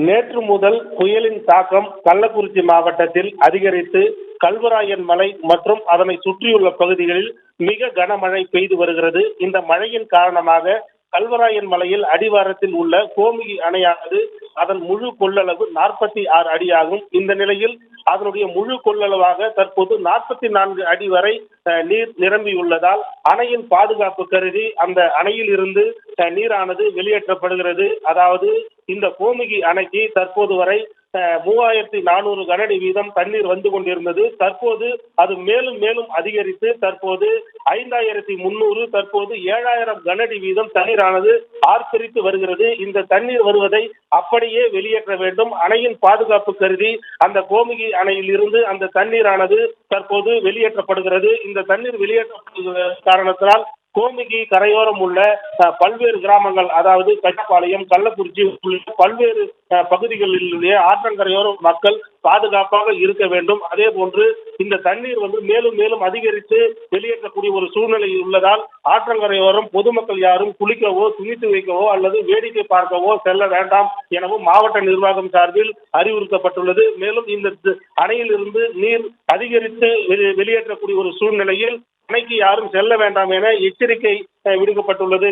நேற்று முதல் புயலின் தாக்கம் கள்ளக்குறிச்சி மாவட்டத்தில் அதிகரித்து கல்வராயன் மலை மற்றும் அதனை சுற்றியுள்ள பகுதிகளில் மிக கனமழை பெய்து வருகிறது. இந்த மழையின் காரணமாக கல்வராயன் மலையில் அடிவாரத்தில் உள்ள கோமுகி அணையானது அதன் முழு கொள்ளளவு 46 அடியாகும். இந்த நிலையில் அதனுடைய முழு கொள்ளளவாக தற்போது 44 அடி வரை நீர் நிரம்பியுள்ளதால் அணையின் பாதுகாப்பு கருதி அந்த அணையில் இருந்து நீரானது வெளியேற்றப்படுகிறது. அதாவது இந்த கோமுகி அணைக்கு தற்போது வரை 3400 கனஅடி வீதம் தண்ணீர் வந்து கொண்டிருந்தது. தற்போது அது மேலும் மேலும் அதிகரித்து தற்போது 5300 தற்போது 7000 கனஅடி வீதம் தண்ணீரானது ஆர்ப்பரித்து வருகிறது. இந்த தண்ணீர் வருவதை அப்படியே வெளியேற்ற வேண்டும். அணையின் பாதுகாப்பு கருதி அந்த கோமுகி அணையில் இருந்து அந்த தண்ணீரானது தற்போது வெளியேற்றப்படுகிறது. இந்த தண்ணீர் வெளியேற்றப்படுகிற காரணத்தினால் கோமுகி கரையோரம் உள்ள பல்வேறு கிராமங்கள், அதாவது கட்டப்பாளையம், கள்ளக்குறிச்சி உள்ளிட்ட பல்வேறு பகுதிகளிலுடைய ஆற்றங்கரையோர மக்கள் பாதுகாப்பாக இருக்க வேண்டும். அதே போன்று இந்த தண்ணீர் மேலும் மேலும் அதிகரித்து வெளியேற்றக்கூடிய ஒரு சூழ்நிலை உள்ளதால் ஆற்றங்கரையோரம் பொதுமக்கள் யாரும் குளிக்கவோ, துணி துவைக்கவோ அல்லது வேடிக்கை பார்க்கவோ செல்ல வேண்டாம் எனவும் மாவட்ட நிர்வாகம் சார்பில் அறிவுறுத்தப்பட்டுள்ளது. மேலும் இந்த அணையில் இருந்து நீர் அதிகரித்து வெளியேற்றக்கூடிய ஒரு சூழ்நிலையில் அணைக்கு யாரும் செல்ல வேண்டாம் என எச்சரிக்கை விடுக்கப்பட்டுள்ளது.